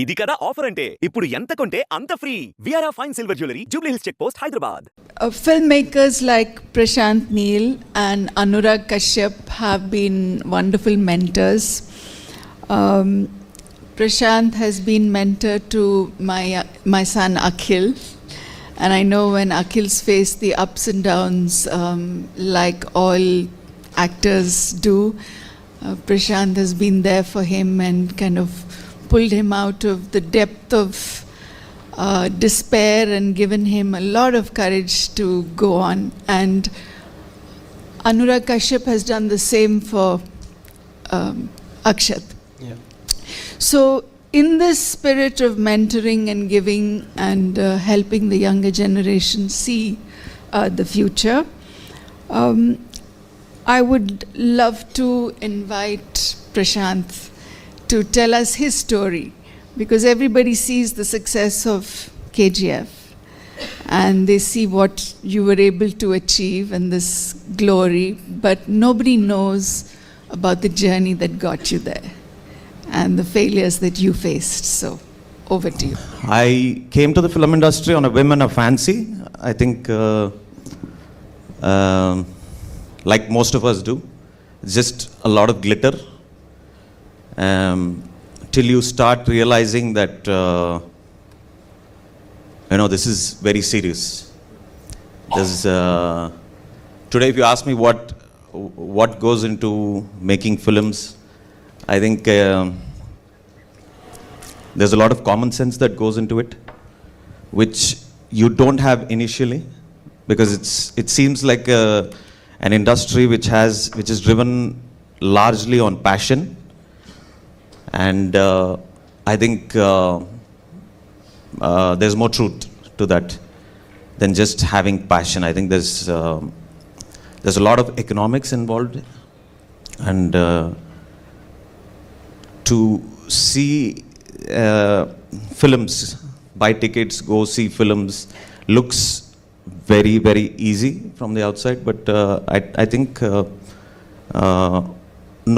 ఇది కదా ఆఫర్ అంటే ఇప్పుడు ఎంత కొంటే అంత free VR fine silver jewellery Jubilee Hills check post Hyderabad. Filmmakers like Prashanth Neel and Anurag Kashyap have been wonderful mentors. Prashanth has been mentor to my son Akhil, and I know when Akhil's faced the ups and downs like all actors do, Prashanth has been there for him and kind of pulled him out of the depth of despair and given him a lot of courage to go on. And Anurag Kashyap has done the same for Akshat. Yeah. So in this spirit of mentoring and giving and helping the younger generation see the future, I would love to invite Prashanth to tell us his story, because everybody sees the success of KGF and they see what you were able to achieve and this glory, but nobody knows about the journey that got you there and the failures that you faced. So over to you. I came to the film industry on a whim and a fancy. I think like most of us do, just a lot of glitter, till you start realizing that this is very serious. There's today if you ask me what goes into making films, I think there's a lot of common sense that goes into it, which you don't have initially, because it seems like an industry which is driven largely on passion. And I think there's more truth to that than just having passion. I think there's a lot of economics involved, and to see films, buy tickets, go see films, looks very, very easy from the outside. But I think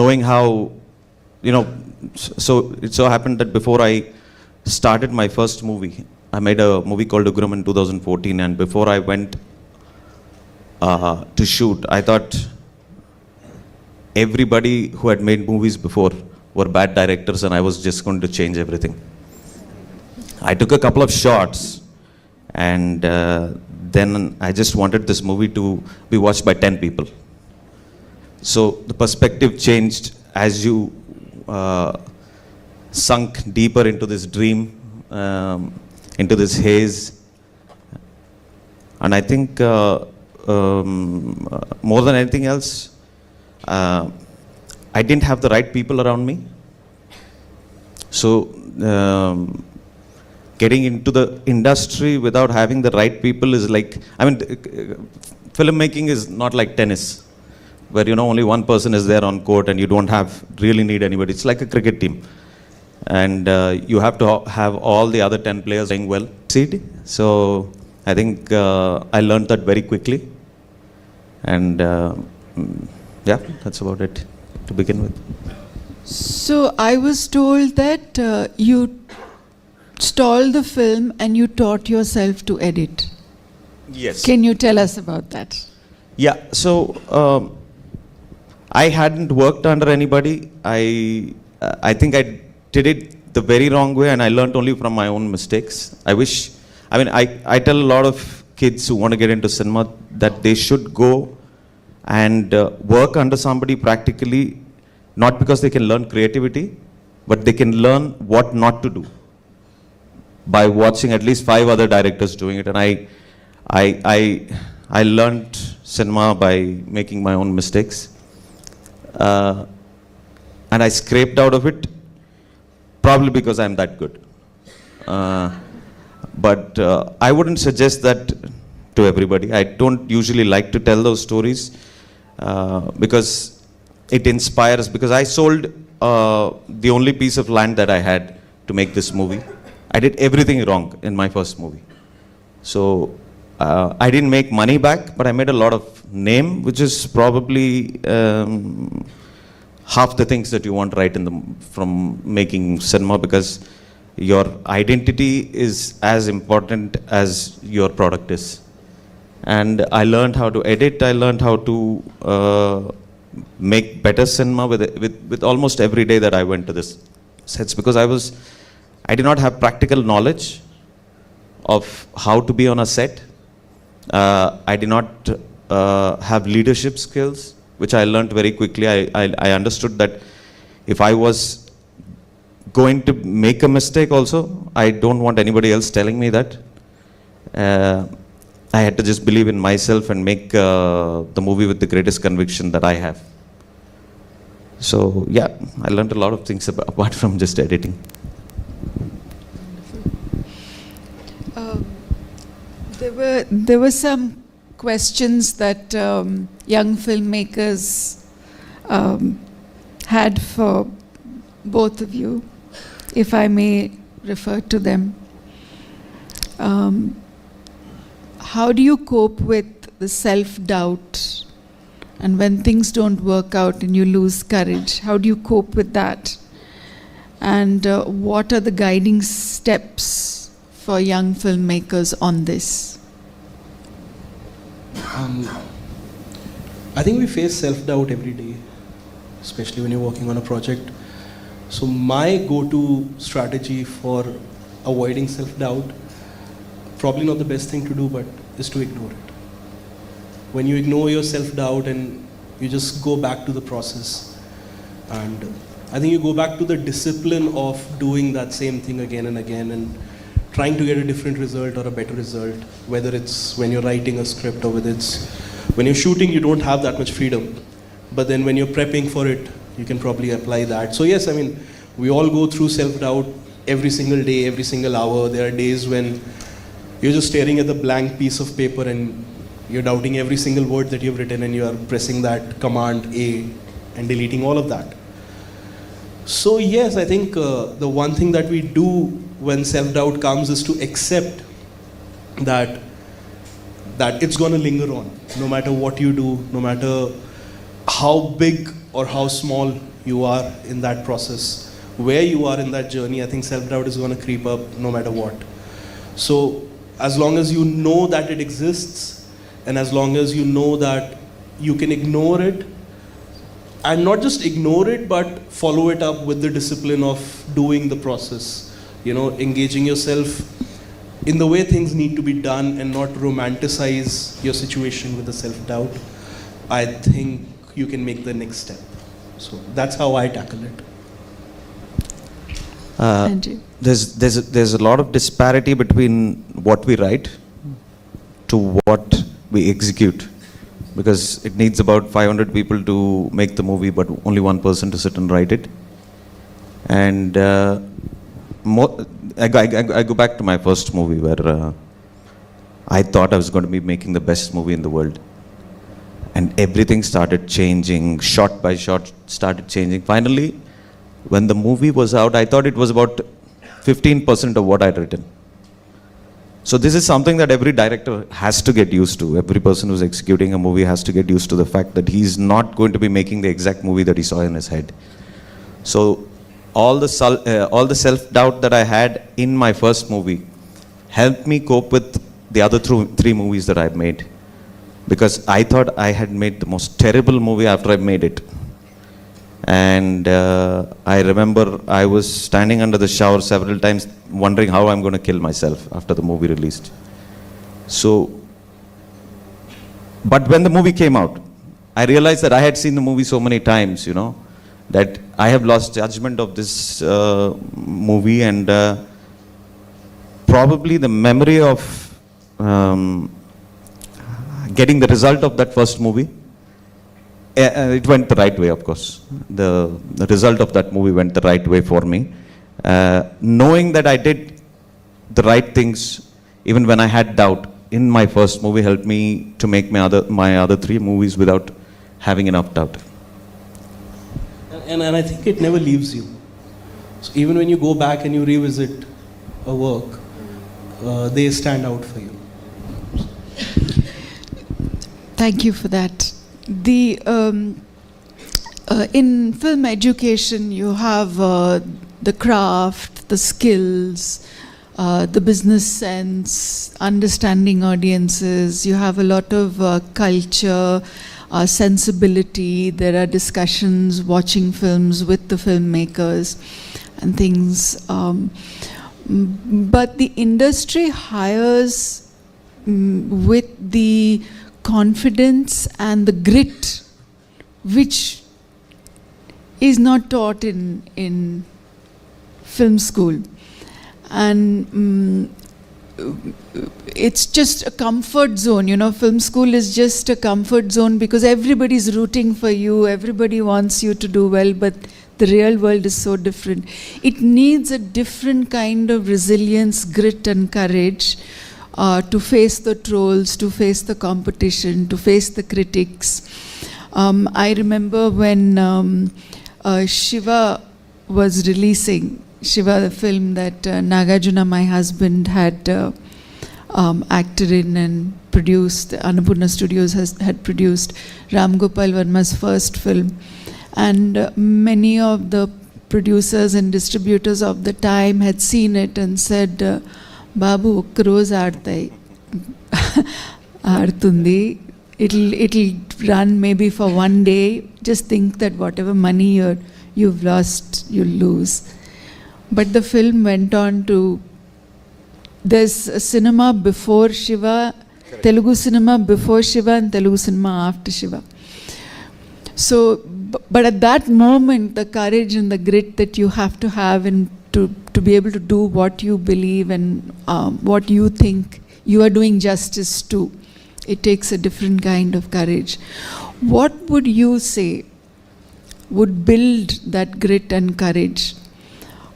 knowing how, so it so happened that before I started my first movie, I made a movie called Ugram in 2014, and before I went to shoot, I thought everybody who had made movies before were bad directors and I was just going to change everything. I took a couple of shots, and then I just wanted this movie to be watched by 10 people. So the perspective changed as you sunk deeper into this dream, into this haze. And I think more than anything else, I didn't have the right people around me. So getting into the industry without having the right people is like, filmmaking is not like tennis, where only one person is there on court and you don't really need anybody. It's like a cricket team, and you have to have all the other 10 players playing well. So I think I learned that very quickly, and yeah, that's about it to begin with. So I was told that you stalled the film and you taught yourself to edit. Yes. Can you tell us about that? Yeah, so I hadn't worked under anybody. I think I did it the very wrong way, and I learned only from my own mistakes. I tell a lot of kids who want to get into cinema that they should go and work under somebody practically, not because they can learn creativity, but they can learn what not to do by watching at least 5 other directors doing it. And I learned cinema by making my own mistakes, and I scraped out of it, probably because I'm that good. But I wouldn't suggest that to everybody. I don't usually like to tell those stories because it inspires. Because I sold the only piece of land that I had to make this movie. I did everything wrong in my first movie. So I didn't make money back, but I made a lot of name, which is probably half the things that you want right from making cinema, because your identity is as important as your product is. And I learned how to edit, I learned how to make better cinema with almost every day that I went to this sets, because I did not have practical knowledge of how to be on a set. I did not have leadership skills, which I learned very quickly. I understood that if I was going to make a mistake also, I don't want anybody else telling me that. I had to just believe in myself and make the movie with the greatest conviction that I have. So yeah, I learned a lot of things apart from just editing. There were some questions that young filmmakers had for both of you, if I may refer to them. How do you cope with the self-doubt, and when things don't work out and you lose courage, how do you cope with that? And what are the guiding steps for young filmmakers on this? I think we face self-doubt every day, especially when you're working on a project. So my go-to strategy for avoiding self-doubt, probably not the best thing to do, but is to ignore it. When you ignore your self-doubt and you just go back to the process, and I think you go back to the discipline of doing that same thing again and again and trying to get a different result or a better result, whether it's when you're writing a script or whether it's when you're shooting. You don't have that much freedom, but then when you're prepping for it, you can probably apply that. So yes, I mean, we all go through self-doubt every single day, every single hour. There are days when you're just staring at the blank piece of paper and you're doubting every single word that you've written, and you are pressing that command A and deleting all of that. So yes, I think the one thing that we do when self-doubt comes is to accept that it's going to linger on, no matter what you do, no matter how big or how small you are in that process, where you are in that journey. I think self-doubt is going to creep up no matter what. So as long as you know that it exists, and as long as you know that you can ignore it, and not just ignore it, but follow it up with the discipline of doing the process, engaging yourself in the way things need to be done and not romanticize your situation with the self-doubt, I think you can make the next step. So that's how I tackle it. Andrew? There's a lot of disparity between what we write to what we execute, because it needs about 500 people to make the movie, but only one person to sit and write it. And I go back to my first movie where I thought I was going to be making the best movie in the world. And everything started changing, shot by shot started changing. Finally, when the movie was out, I thought it was about 15% of what I'd written. So this is something that every director has to get used to. Every person who's executing a movie has to get used to the fact that he's not going to be making the exact movie that he saw in his head. So all the self-doubt that I had in my first movie helped me cope with the other three movies that I've made. Because I thought I had made the most terrible movie after I made it. And I remember I was standing under the shower several times wondering how I'm going to kill myself after the movie released. So, but when the movie came out, I realized that I had seen the movie so many times, that I have lost judgment of this movie, and probably the memory of getting the result of that first movie, it went the right way, of course. The result of that movie went the right way for me. Knowing that I did the right things, even when I had doubt, in my first movie helped me to make my other three movies without having enough doubt. And I think it never leaves you. So even when you go back and you revisit a work, they stand out for you. Thank you for that. In film education, you have the craft, the skills, the business sense, understanding audiences. You have a lot of culture, sensibility. There are discussions, watching films with the filmmakers and things. But the industry hires with the confidence and the grit which is not taught in film school. And it's just a comfort zone, you know. Film school is just a comfort zone because everybody's rooting for you, everybody wants you to do well, but the real world is so different. It needs a different kind of resilience, grit and courage to face the trolls, to face the competition, to face the critics. I remember when Shiva was releasing, Shiva, the film that Nagarjuna, my husband, had acted in and produced, Annapurna Studios had produced Ram Gopal Verma's first film. And many of the producers and distributors of the time had seen it and said, Babu, okkaroz aartundi. It'll run maybe for one day. Just think that whatever money you've lost, you'll lose. But the film went on to, there's a cinema before Shiva, Telugu cinema before Shiva and Telugu cinema after Shiva. So, but at that moment, the courage and the grit that you have to have and to be able to do what you believe and what you think you are doing justice to, it takes a different kind of courage. What would you say would build that grit and courage?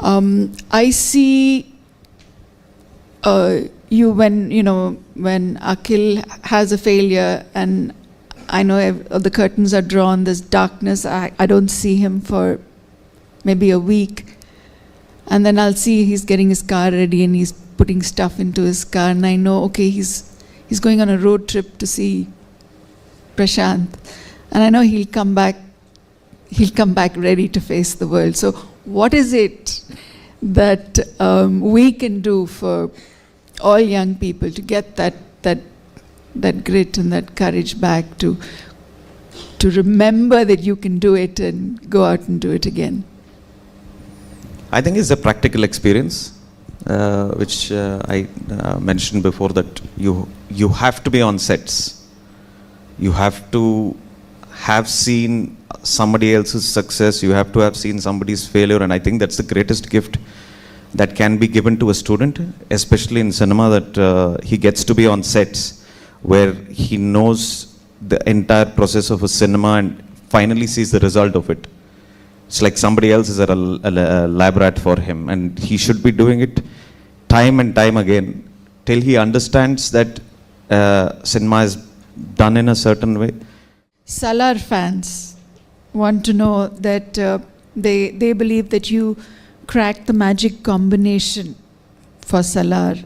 I see you when Akhil has a failure and I know the curtains are drawn, there's darkness, I don't see him for maybe a week. And then I'll see he's getting his car ready and he's putting stuff into his car and I know, okay, he's going on a road trip to see Prashanth. And I know he'll come back ready to face the world. So what is it that we can do for all young people to get that grit and that courage back to remember that you can do it and go out and do it again? I think it's a practical experience, which I mentioned before, that you have to be on sets. You have to have seen somebody else's success. You have to have seen somebody's failure, and I think that's the greatest gift that can be given to a student, especially in cinema, that he gets to be on sets where he knows the entire process of a cinema and finally sees the result of it. It's like somebody else is a lab rat for him, and he should be doing it time and time again till he understands that cinema is done in a certain way. Salar fans want to know that they believe that you cracked the magic combination for Salar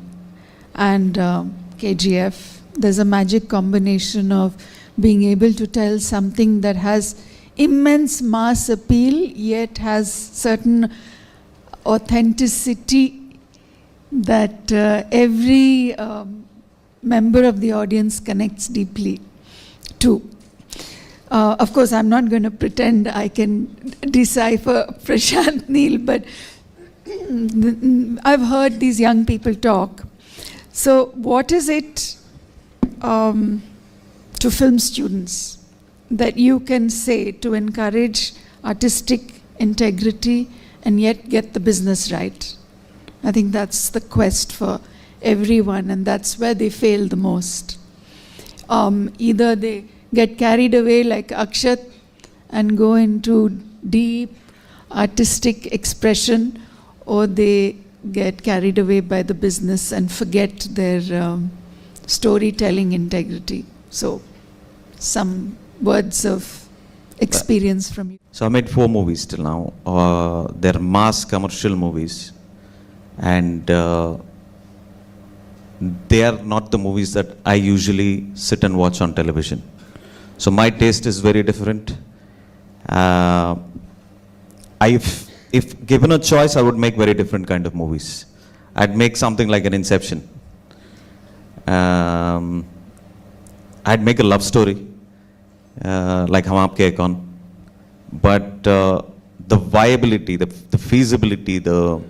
and KGF. There's a magic combination of being able to tell something that has immense mass appeal yet has certain authenticity that every member of the audience connects deeply to. Of course, I'm not going to pretend I can decipher Prashanth Neel, but I've heard these young people talk. So what is it to film students that you can say to encourage artistic integrity and yet get the business right? I think that's the quest for everyone, and that's where they fail the most. Either they get carried away like Akshat and go into deep artistic expression, or they get carried away by the business and forget their storytelling integrity. So, some words of experience from you. So I made 4 movies till now. They're mass commercial movies, and they are not the movies that I usually sit and watch on television. So my taste is very different. if given a choice, I would make very different kind of movies. I'd make something like an Inception. I'd make a love story, like Hum Aapke Hai Kaun. But the viability, the feasibility, the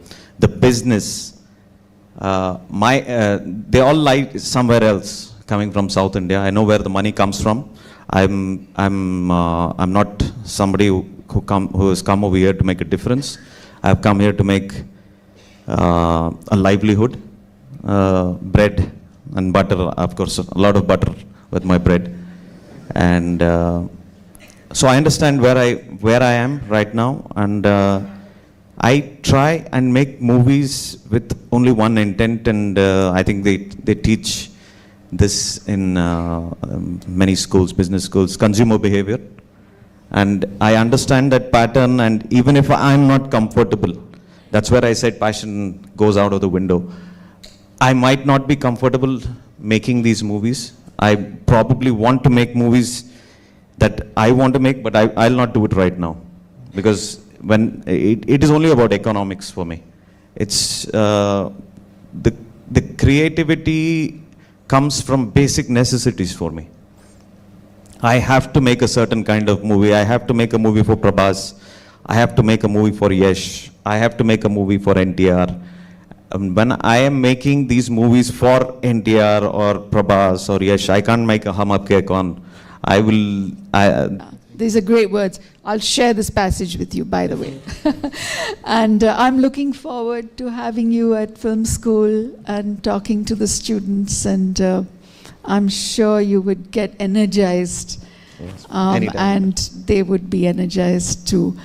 business, they all lie somewhere else. Coming from South India, I know where the money comes from. I'm not somebody who has come over here to make a difference. I've come here to make a livelihood, bread and butter, of course, a lot of butter with my bread. And so I understand where I am right now, and I try and make movies with only one intent, and I think they teach this in many schools, business schools, consumer behavior. And I understand that pattern, and even if I'm not comfortable, that's where I said passion goes out of the window. I might not be comfortable making these movies. I probably want to make movies that I want to make, but I'll not do it right now. Because when it is only about economics for me. It's the creativity comes from basic necessities for me. I have to make a certain kind of movie. I have to make a movie for Prabhas. I have to make a movie for Yash. I have to make a movie for NTR. When I am making these movies for NTR or Prabhas or Yash, I can't make a Hum Aapke Hai Kaun. These are great words. I'll share this passage with you, by the way. And I'm looking forward to having you at film school and talking to the students, and I'm sure you would get energized, and they would be energized too.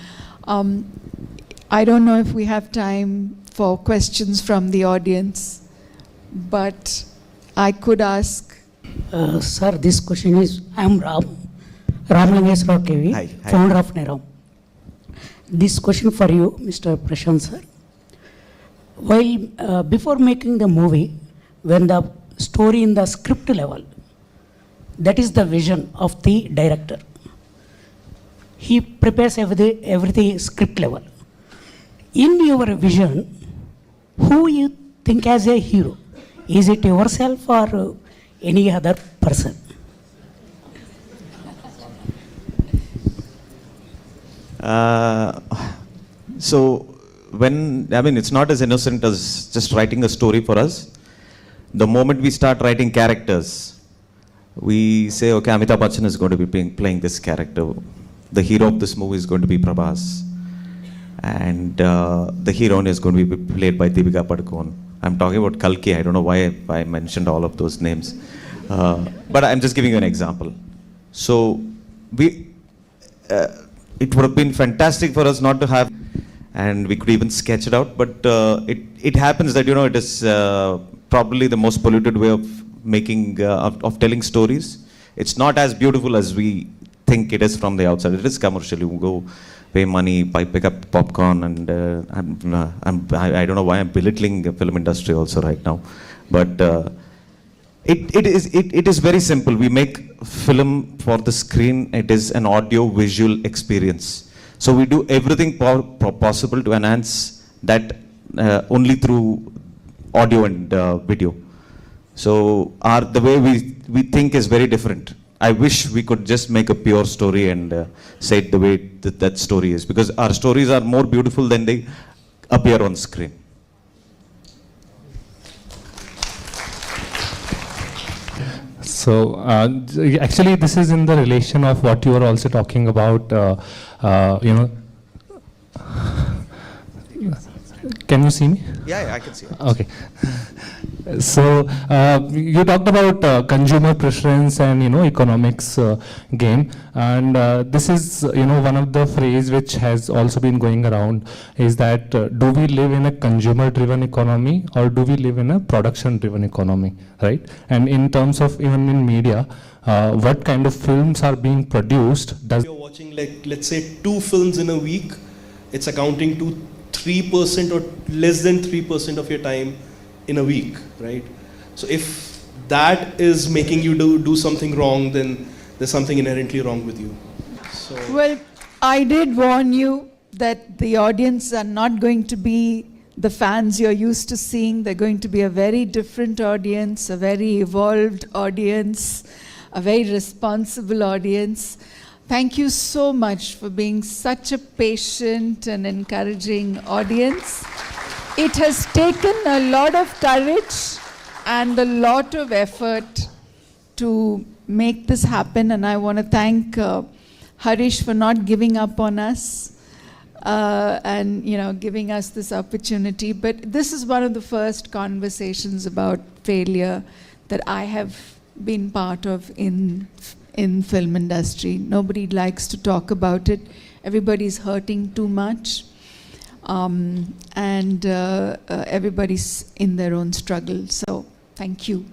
I don't know if we have time for questions from the audience, but I could ask. Sir, this question is, I am Ramlingeswara KV, Hi. founder of Neram. This question for you, Mr. Prashanth sir. While before making the movie, when the story in the script level, that is the vision of the director. He prepares everything script level. In your vision, who you think as a hero? Is it yourself or any other person? So it's not as innocent as just writing a story for us. The moment we start writing characters, we say, okay, Amitabh Bachchan is going to be playing this character. The hero of this movie is going to be Prabhas. And the heroine is going to be played by Deepika Padukone. I'm talking about Kalki. I don't know why I mentioned all of those names. But I'm just giving you an example. So it would have been fantastic for us not to have, and we could even sketch it out. But it happens that, it is probably the most polluted way of making, of telling stories. It's not as beautiful as we think it is from the outside. It is commercial. You go pay money, pick up popcorn, and I don't know why I'm belittling the film industry also right now, but it is very simple. We make film for the screen. It is an audio visual experience. So we do everything possible to enhance that only through audio and video. So the way we think is very different. I wish we could just make a pure story and say it the way that story is, because our stories are more beautiful than they appear on screen. So actually this is in the relation of what you were also talking about, Can you see me? Yeah, I can see it. Okay. So you talked about consumer preference and economics game, and this is one of the phrase which has also been going around is that do we live in a consumer driven economy or do we live in a production driven economy, right? And in terms of even in media, what kind of films are being produced? You're watching, like, let's say 2 films in a week, it's accounting to 3% or less than 3% of your time in a week, right? So if that is making you do something wrong, then there's something inherently wrong with you. So Well, I did warn you that the audience are not going to be the fans you're used to seeing. They're going to be a very different audience, a very evolved audience, a very responsible audience. Thank you so much for being such a patient and encouraging audience. It has taken a lot of courage and a lot of effort to make this happen, and I want to thank Harish for not giving up on us. And giving us this opportunity. But this is one of the first conversations about failure that I have been part of in film industry. Nobody likes to talk about it. Everybody's hurting too much, and everybody's in their own struggle. So thank you.